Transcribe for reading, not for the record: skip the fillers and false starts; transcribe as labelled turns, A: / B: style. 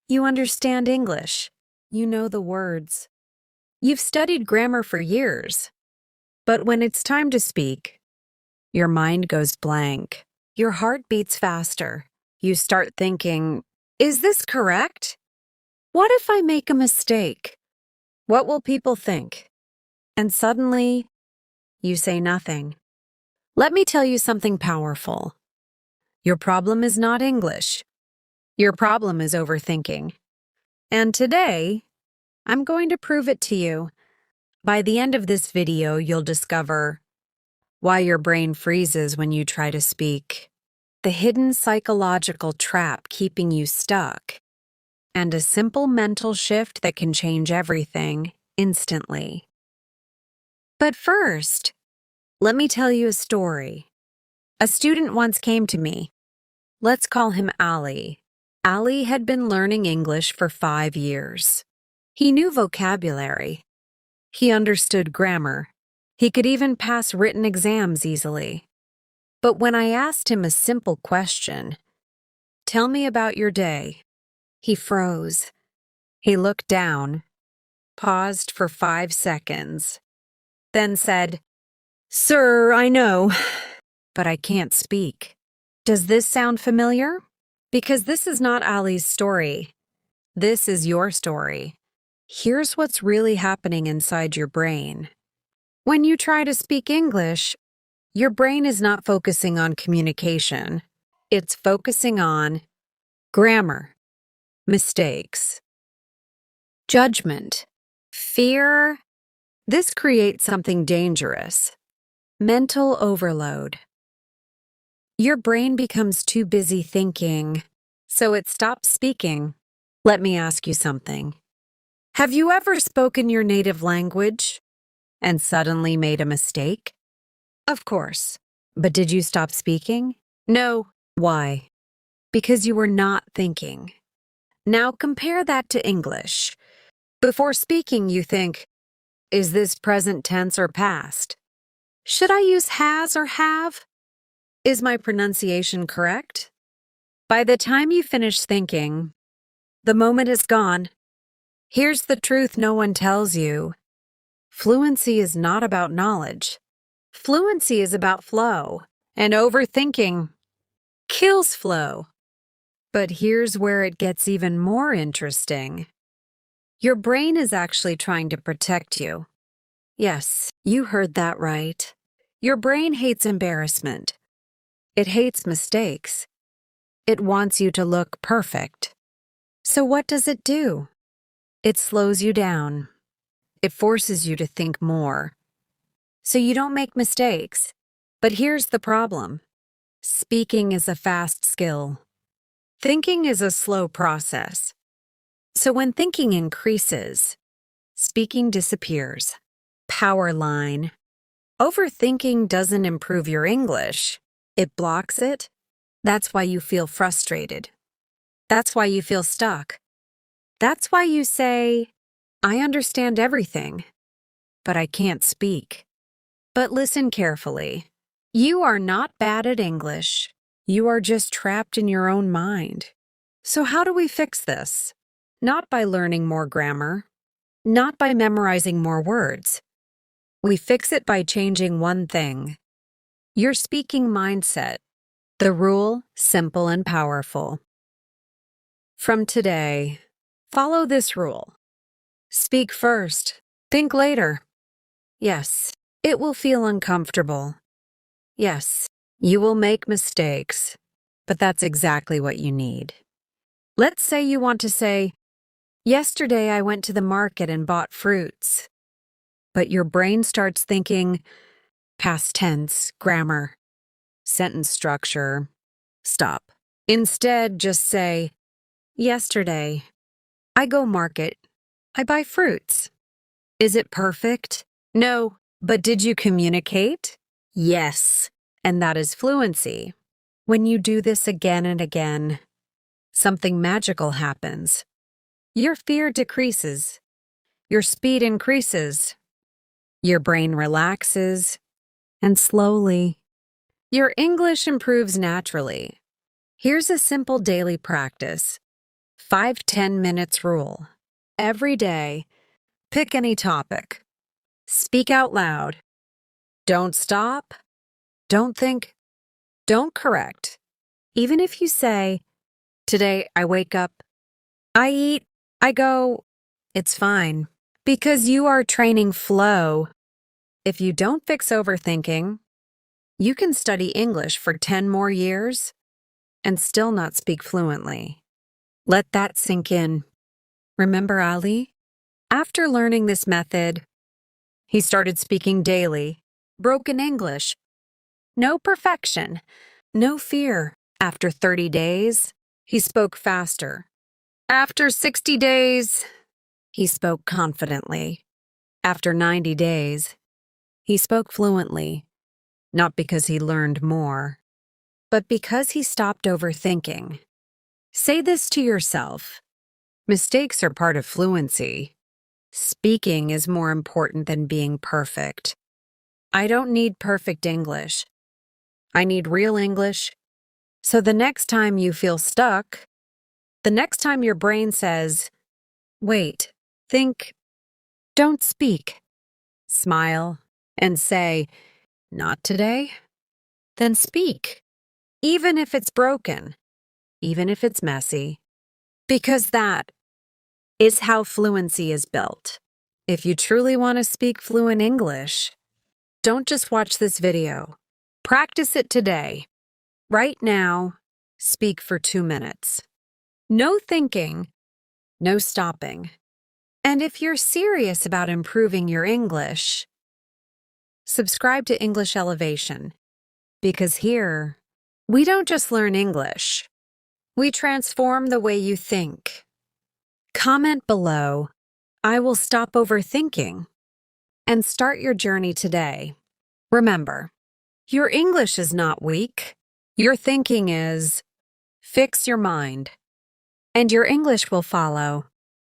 A: You understand English. You know the words. You've studied grammar for years. But when it's time to speak, your mind goes blank. Your heart beats faster. You start thinking, is this correct? What if I make a mistake? What will people think? And suddenly, you say nothing. Let me tell you something powerful. Your problem is not English. Your problem is overthinking. And today, I'm going to prove it to you. By the end of this video, you'll discover why your brain freezes when you try to speak, the hidden psychological trap keeping you stuck, and a simple mental shift that can change everything instantly. But first, let me tell you a story. A student once came to me. Let's call him Ali. Ali had been learning English for 5 years. He knew vocabulary. He understood grammar. He could even pass written exams easily. But when I asked him a simple question, "Tell me about your day," he froze. He looked down, paused for 5 seconds, then said, "Sir, I know, but I can't speak." Does this sound familiar? Because this is not Ali's story. This is your story. Here's what's really happening inside your brain. When you try to speak English, your brain is not focusing on communication. It's focusing on grammar, mistakes, judgment, fear. This creates something dangerous. Mental overload. Your brain becomes too busy thinking, so it stops speaking. Let me ask you something. Have you ever spoken your native language and suddenly made a mistake? Of course. But did you stop speaking? No. Why? Because you were not thinking. Now compare that to English. Before speaking, you think, is this present tense or past? Should I use has or have? Is my pronunciation correct? By the time you finish thinking, the moment is gone. Here's the truth no one tells you. Fluency is not about knowledge. Fluency is about flow, and overthinking kills flow. But here's where it gets even more interesting. Your brain is actually trying to protect you. Yes, you heard that right. Your brain hates embarrassment. It hates mistakes. It wants you to look perfect. So what does it do? It slows you down. It forces you to think more, so you don't make mistakes. But here's the problem. Speaking is a fast skill. Thinking is a slow process. So when thinking increases, speaking disappears. Power line. Overthinking doesn't improve your English. It blocks it. That's why you feel frustrated. That's why you feel stuck. That's why you say, I understand everything, but I can't speak. But listen carefully. You are not bad at English. You are just trapped in your own mind. So how do we fix this? Not by learning more grammar, not by memorizing more words. We fix it by changing one thing. Your speaking mindset. The rule, simple and powerful. From today, follow this rule. Speak first, think later. Yes, it will feel uncomfortable. Yes, you will make mistakes, but that's exactly what you need. Let's say you want to say, yesterday I went to the market and bought fruits. But your brain starts thinking, past tense, grammar, sentence structure. Stop. Instead, just say, yesterday, I go market. I buy fruits. Is it perfect? No. But did you communicate? Yes. And that is fluency. When you do this again and again, something magical happens. Your fear decreases. Your speed increases. Your brain relaxes. And slowly, your English improves naturally. Here's a simple daily practice. 5-10 minutes rule. Every day, pick any topic. Speak out loud. Don't stop. Don't think. Don't correct. Even if you say, "Today I wake up, I eat, I go," it's fine. Because you are training flow. If you don't fix overthinking, you can study English for 10 more years and still not speak fluently. Let that sink in. Remember Ali? After learning this method, he started speaking daily, broken English. No perfection, no fear. After 30 days, he spoke faster. After 60 days, he spoke confidently. After 90 days, he spoke fluently, not because he learned more, but because he stopped overthinking. Say this to yourself. Mistakes are part of fluency. Speaking is more important than being perfect. I don't need perfect English. I need real English. So the next time you feel stuck, the next time your brain says, "Wait, think, don't speak," smile and say, "Not today," then speak. Even if it's broken, even if it's messy, because that is how fluency is built. If you truly want to speak fluent English, don't just watch this video. Practice it today. Right now, speak for 2 minutes. No thinking, no stopping. And if you're serious about improving your English, subscribe to English Elevation, because here, we don't just learn English. We transform the way you think. Comment below, "I will stop overthinking," and start your journey today. Remember, your English is not weak. Your thinking is. Fix your mind, and your English will follow.